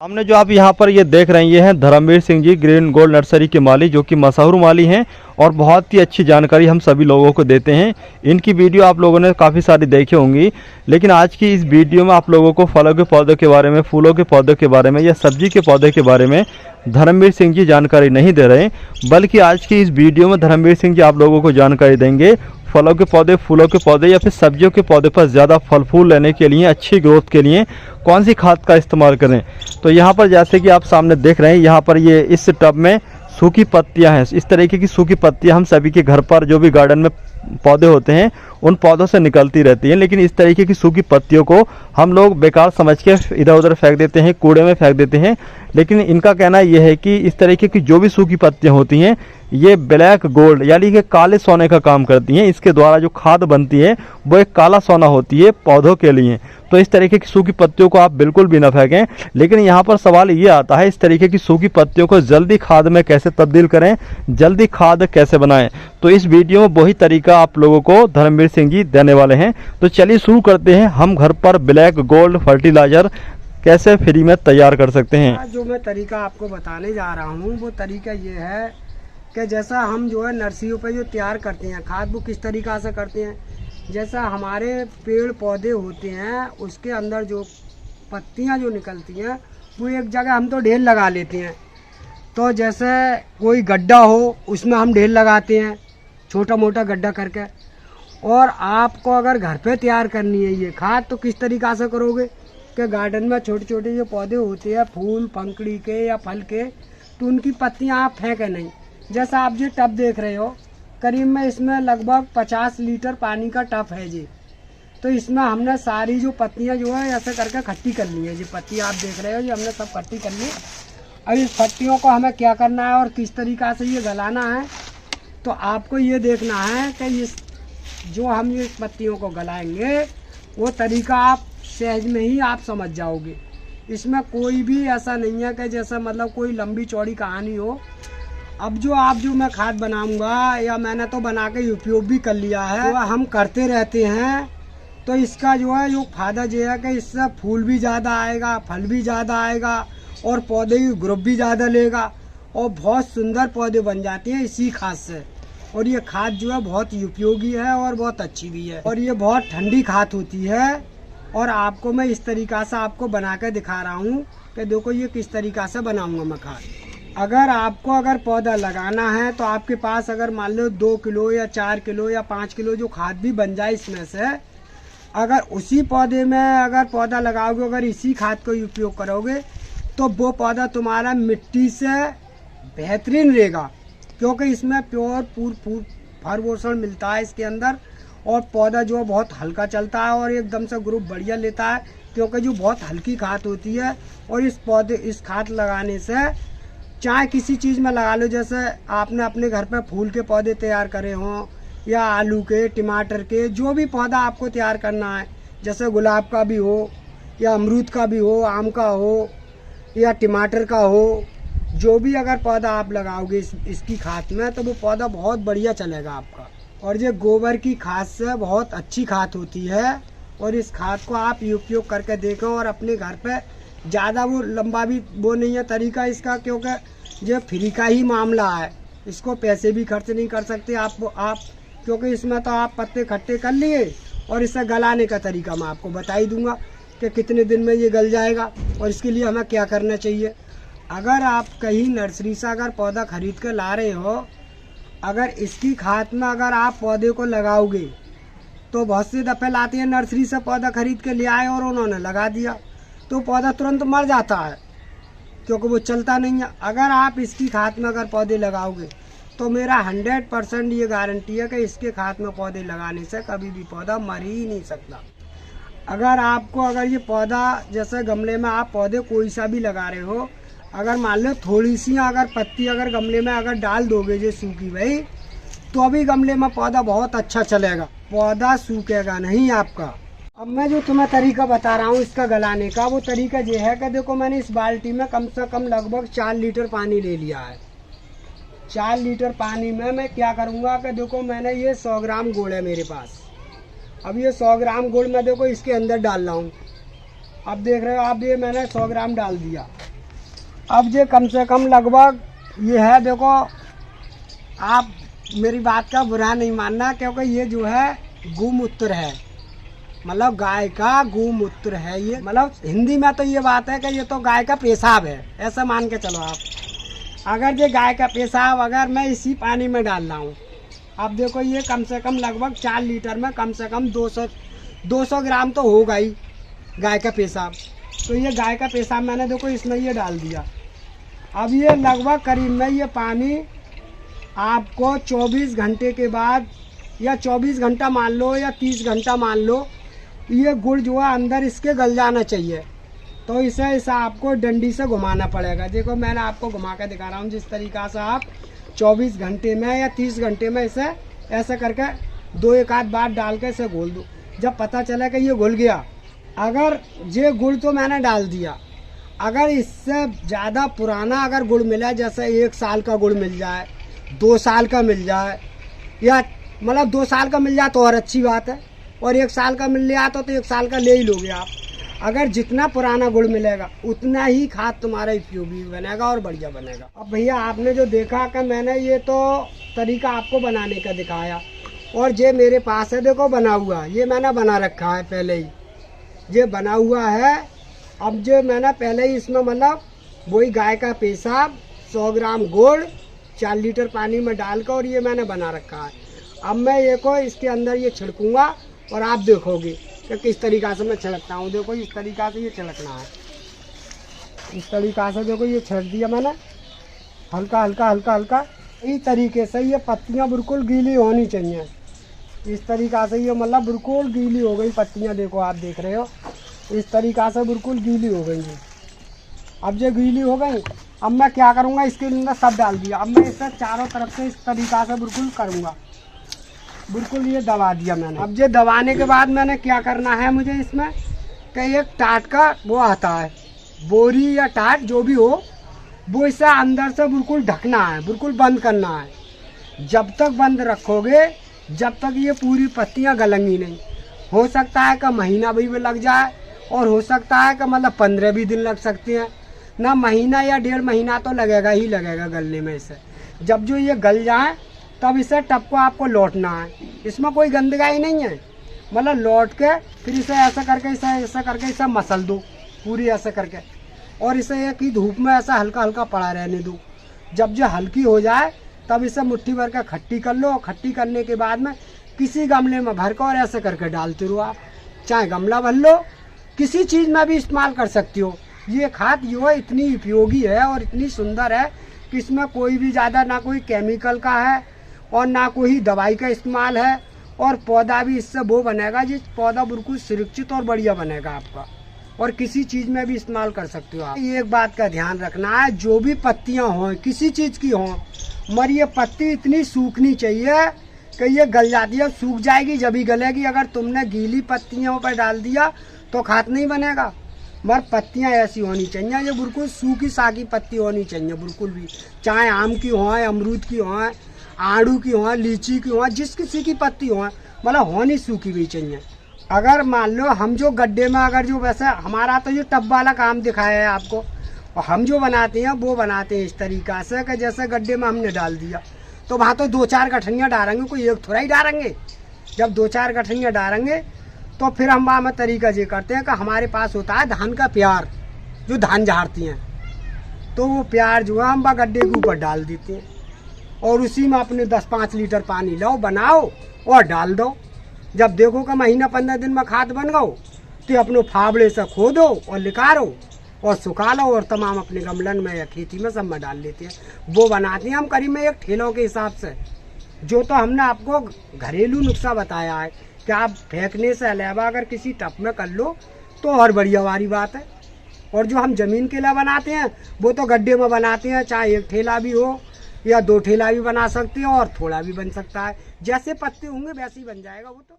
हमने जो आप यहाँ पर ये देख रहे हैं ये हैं Dharmveer Singh ji green gold nursery के माली, जो कि मशहूर माली हैं और बहुत ही अच्छी जानकारी हम सभी लोगों को देते हैं। इनकी वीडियो आप लोगों ने काफ़ी सारी देखी होंगी, लेकिन आज की इस वीडियो में आप लोगों को फलों के पौधों के बारे में, फूलों के पौधों के बारे में या सब्जी के पौधे के बारे में धर्मवीर सिंह जी जानकारी नहीं दे रहे, बल्कि आज की इस वीडियो में धर्मवीर सिंह जी आप लोगों को जानकारी देंगे फलों के पौधे, फूलों के पौधे या फिर सब्जियों के पौधे पर ज़्यादा फल फूल लेने के लिए, अच्छी ग्रोथ के लिए कौन सी खाद का इस्तेमाल करें। तो यहाँ पर जैसे कि आप सामने देख रहे हैं, यहाँ पर ये इस टब में सूखी पत्तियां हैं। इस तरीके की सूखी पत्तियां हम सभी के घर पर जो भी गार्डन में पौधे होते हैं उन पौधों से निकलती रहती हैं, लेकिन इस तरीके की सूखी पत्तियों को हम लोग बेकार समझ के इधर उधर फेंक देते हैं, कूड़े में फेंक देते हैं। लेकिन इनका कहना यह है कि इस तरीके की जो भी सूखी पत्तियां होती हैं ये ब्लैक गोल्ड यानी कि काले सोने का काम करती हैं। इसके द्वारा जो खाद बनती है वो एक काला सोना होती है पौधों के लिए। तो इस तरीके की सूखी पत्तियों को आप बिल्कुल भी ना फेंकें। लेकिन यहाँ पर सवाल ये आता है, इस तरीके की सूखी पत्तियों को जल्दी खाद में कैसे तब्दील करें, जल्दी खाद कैसे बनाएं। तो इस वीडियो में वही तरीका आप लोगों को धर्मवीर सिंह जी देने वाले हैं। तो चलिए शुरू करते हैं। हम घर पर ब्लैक गोल्ड फर्टिलाइजर कैसे फ्री में तैयार कर सकते हैं। जो मैं तरीका आपको बताने जा रहा हूँ वो तरीका ये है कि जैसा हम जो है नर्सरियों पे जो तैयार करते हैं खाद, वो किस तरीका से करते हैं। जैसा हमारे पेड़ पौधे होते हैं उसके अंदर जो पत्तियां जो निकलती हैं वो एक जगह हम तो ढेर लगा लेते हैं। तो जैसे कोई गड्ढा हो उसमें हम ढेर लगाते हैं, छोटा मोटा गड्ढा करके। और आपको अगर घर पे तैयार करनी है ये खाद तो किस तरीका से करोगे कि गार्डन में छोटे छोटे जो पौधे होते हैं फूल पंखड़ी के या फल के, तो उनकी पत्तियां आप फेंकें नहीं। जैसा आप ये टब देख रहे हो, करीब में इसमें लगभग 50 लीटर पानी का टब है जी। तो इसमें हमने सारी जो पत्तियां जो है ऐसे करके इकट्ठी कर ली है। ये पत्ती आप देख रहे हो ये हमने सब इकट्ठी कर ली। अब इस पत्तियों को हमें क्या करना है और किस तरीका से ये गलाना है, तो आपको ये देखना है कि इस जो हम ये पत्तियों को गलाएंगे वो तरीका आप सहज में ही आप समझ जाओगे। इसमें कोई भी ऐसा नहीं है कि जैसा मतलब कोई लंबी चौड़ी कहानी हो। अब जो मैं खाद बनाऊंगा या मैंने तो बना के उपयोग भी कर लिया है, तो हम करते रहते हैं। तो इसका जो है जो फायदा ये है कि इससे फूल भी ज़्यादा आएगा, फल भी ज़्यादा आएगा और पौधे की ग्रोथ भी ज़्यादा लेगा और बहुत सुंदर पौधे बन जाते हैं इसी खाद से। और ये खाद जो है बहुत उपयोगी है और बहुत अच्छी भी है और ये बहुत ठंडी खाद होती है। और आपको मैं इस तरीका से आपको बना के दिखा रहा हूँ कि देखो ये किस तरीका से बनाऊंगा मैं खाद। अगर पौधा लगाना है तो आपके पास अगर मान लो 2 किलो या 4 किलो या 5 किलो जो खाद भी बन जाए इसमें से, अगर उसी पौधे में अगर पौधा लगाओगे, अगर इसी खाद को उपयोग करोगे तो वो पौधा तुम्हारा मिट्टी से बेहतरीन रहेगा, क्योंकि इसमें प्योर फर पोषण मिलता है इसके अंदर। और पौधा जो बहुत हल्का चलता है और एकदम से ग्रोथ बढ़िया लेता है, क्योंकि जो बहुत हल्की खाद होती है। और इस खाद लगाने से चाहे किसी चीज़ में लगा लो, जैसे आपने अपने घर पे फूल के पौधे तैयार करे हों या आलू के, टमाटर के, जो भी पौधा आपको तैयार करना है, जैसे गुलाब का भी हो या अमरूद का भी हो, आम का हो या टमाटर का हो, जो भी अगर पौधा आप लगाओगे इसकी खाद में तो वो पौधा बहुत बढ़िया चलेगा आपका। और ये गोबर की खाद से बहुत अच्छी खाद होती है और इस खाद को आप उपयोग करके देखें। और अपने घर पे ज़्यादा वो लंबा भी वो नहीं है तरीका इसका, क्योंकि ये फ्री का ही मामला है, इसको पैसे भी खर्च नहीं कर सकते आप क्योंकि इसमें तो आप पत्ते इकट्ठे कर लिए और इसे गलाने का तरीका मैं आपको बता ही दूंगा कि कितने दिन में ये गल जाएगा और इसके लिए हमें क्या करना चाहिए। अगर आप कहीं नर्सरी से अगर पौधा खरीद कर ला रहे हो, अगर इसकी खाद में अगर आप पौधे को लगाओगे तो बहुत से दफ़े लाते हैं नर्सरी से पौधा खरीद के ले आए और उन्होंने लगा दिया तो पौधा तुरंत मर जाता है, क्योंकि वो चलता नहीं है। अगर आप इसकी खाद में अगर पौधे लगाओगे तो मेरा 100% ये गारंटी है कि इसके खाद में पौधे लगाने से कभी भी पौधा मर ही नहीं सकता। अगर ये पौधा जैसे गमले में आप पौधे कोई सा भी लगा रहे हो, अगर मान लो थोड़ी सी अगर पत्ती अगर गमले में अगर डाल दोगे जो सूखी भाई, तो अभी गमले में पौधा बहुत अच्छा चलेगा, पौधा सूखेगा नहीं आपका। अब मैं जो तुम्हें तरीका बता रहा हूँ इसका गलाने का, वो तरीका ये है कि देखो मैंने इस बाल्टी में कम से कम लगभग 4 लीटर पानी ले लिया है। 4 लीटर पानी में मैं क्या करूँगा कि देखो मैंने ये 100 ग्राम गुड़ है मेरे पास। अब ये 100 ग्राम गुड़ मैं देखो इसके अंदर डाल रहा हूँ। अब देख रहे हो आप, ये मैंने 100 ग्राम डाल दिया। अब ये कम से कम लगभग ये है, देखो आप मेरी बात का बुरा नहीं मानना, क्योंकि ये जो है गौमूत्र है, मतलब गाय का गौमूत्र है ये। मतलब हिंदी में तो ये बात है कि ये तो गाय का पेशाब है, ऐसा मान के चलो आप। अगर ये गाय का पेशाब अगर मैं इसी पानी में डाल रहा हूँ, आप देखो ये कम से कम लगभग 4 लीटर में कम से कम 200 ग्राम तो होगा ही गाय का पेशाब। तो ये गाय का पेशाब मैंने देखो इसमें ये डाल दिया। अब ये लगभग करीब में ये पानी आपको 24 घंटे के बाद, या 24 घंटा मान लो या 30 घंटा मान लो, ये गुड़ जो है अंदर इसके गल जाना चाहिए। तो इसे आपको डंडी से घुमाना पड़ेगा। देखो मैंने आपको घुमा कर दिखा रहा हूँ, जिस तरीक़ा से आप 24 घंटे में या 30 घंटे में इसे ऐसे करके 2-1 आध बार डाल के इसे घोल दो। जब पता चला कि ये घुल गया, अगर ये गुड़ तो मैंने डाल दिया, अगर इससे ज़्यादा पुराना अगर गुड़ मिला, जैसे 1 साल का गुड़ मिल जाए, 2 साल का मिल जाए, या मतलब 2 साल का मिल जाए तो और अच्छी बात है, और 1 साल का मिल गया तो 1 साल का ले ही लोगे आप। अगर जितना पुराना गुड़ मिलेगा उतना ही खाद तुम्हारा उपयोगी बनेगा और बढ़िया बनेगा। अब भैया आपने जो देखा कि मैंने ये तो तरीका आपको बनाने का दिखाया, और ये मेरे पास है देखो बना हुआ, ये मैंने बना रखा है पहले ही, ये बना हुआ है। अब जो मैंने पहले ही इसमें मतलब वही गाय का पेशाब, 100 ग्राम गुड़, 4 लीटर पानी में डालकर, और ये मैंने बना रखा है। अब मैं ये को इसके अंदर ये छिड़कूँगा और आप देखोगे कि किस तरीक़ा से मैं छिड़कता हूँ। देखो इस तरीक़ा से ये छिड़कना है, इस तरीक़ा से देखो ये छिड़क दिया मैंने, हल्का हल्का हल्का हल्का। इस तरीके से ये पत्तियाँ बिल्कुल गीली होनी चाहिए, इस तरीक़ा से ये मतलब बिल्कुल गीली हो गई पत्तियाँ। देखो आप देख रहे हो, इस तरीक़ा से बिल्कुल गीली हो गई है। अब ये गीली हो गई, अब मैं क्या करूँगा, इसके अंदर सब डाल दिया। अब मैं इसे चारों तरफ से इस तरीक़ा से बिल्कुल करूँगा, बिल्कुल ये दबा दिया मैंने। अब ये दबाने के बाद मैंने क्या करना है, मुझे इसमें कि एक टाट का वो आता है, बोरी या टाट जो भी हो, वो इसे अंदर से बिल्कुल ढकना है, बिल्कुल बंद करना है। जब तक बंद रखोगे जब तक ये पूरी पत्तियां गलेंगी नहीं। हो सकता है कि महीना भी लग जाए, और हो सकता है कि मतलब 15 भी दिन लग सकते हैं ना, महीना या 1.5 महीना तो लगेगा ही लगेगा गलने में इसे। जब जो ये गल जाए तब इसे टब को आपको लौटना है, इसमें कोई गंदगाई नहीं है, मतलब लौट के फिर इसे ऐसा करके इसे मसल दो पूरी ऐसे करके, और इसे एक ही धूप में ऐसा हल्का हल्का पड़ा रहने दो। जब जो हल्की हो जाए तब इसे मुट्ठी भर के खट्टी कर लो, और खट्टी करने के बाद में किसी गमले में भर कर और ऐसे करके डालते रहो आप। चाहे गमला भर लो, किसी चीज़ में भी इस्तेमाल कर सकती हो। ये खाद जो है इतनी उपयोगी है और इतनी सुंदर है कि इसमें कोई भी ज़्यादा ना कोई केमिकल का है और ना कोई दवाई का इस्तेमाल है, और पौधा भी इससे वो बनेगा जिस पौधा बिल्कुल सुरक्षित और बढ़िया बनेगा आपका, और किसी चीज़ में भी इस्तेमाल कर सकते हो आप। ये एक बात का ध्यान रखना है, जो भी पत्तियां हों किसी चीज़ की हों, मगर ये पत्ती इतनी सूखनी चाहिए कि ये गल जाती है, सूख जाएगी जब ही गलेगी। अगर तुमने गीली पत्तियों पर डाल दिया तो खाद नहीं बनेगा, मगर पत्तियां ऐसी होनी चाहिए, ये बिल्कुल सूखी साखी पत्ती होनी चाहिए बिल्कुल भी, चाहे आम की हो, अमरूद की हो, आड़ू की हो, लीची की हो, जिस किसी की पत्ती हो, मतलब होनी सूखी भी चाहिए। अगर मान लो हम जो गड्ढे में अगर जो वैसे हमारा तो ये टब वाला काम दिखाया है आपको, और हम जो बनाते हैं वो बनाते हैं इस तरीक़ा से कि जैसे गड्ढे में हमने डाल दिया तो वहाँ तो 2-4 गठरियाँ डालेंगे, कोई एक थोड़ा ही डालेंगे। जब 2-4 गठरियाँ डालेंगे तो फिर हम वहाँ में तरीका ये करते हैं कि हमारे पास होता है धान का प्यार, जो धान झाड़ती हैं, तो वो प्यार जो है हम वह गड्ढे के ऊपर डाल देते हैं, और उसी में अपने 10-5 लीटर पानी लो, बनाओ और डाल दो। जब देखो कि महीना 15 दिन में खाद बन गओ तो अपने फावड़े से खोदो और निकालो और सुखा लो, और तमाम अपने गमलन में या खेती में सब में डाल लेते हैं। वो बनाते हैं हम करीब में 1 ठेलों के हिसाब से। जो तो हमने आपको घरेलू नुस्खा बताया है कि आप फेंकने से अलावा अगर किसी टब में कर लो तो और बढ़िया वाली बात है। और जो हम ज़मीन के लिए बनाते हैं वो तो गड्ढे में बनाते हैं, चाहे 1 ठेला भी हो या 2 ठेला भी बना सकते हो, और थोड़ा भी बन सकता है, जैसे पत्ते होंगे वैसे ही बन जाएगा वो तो।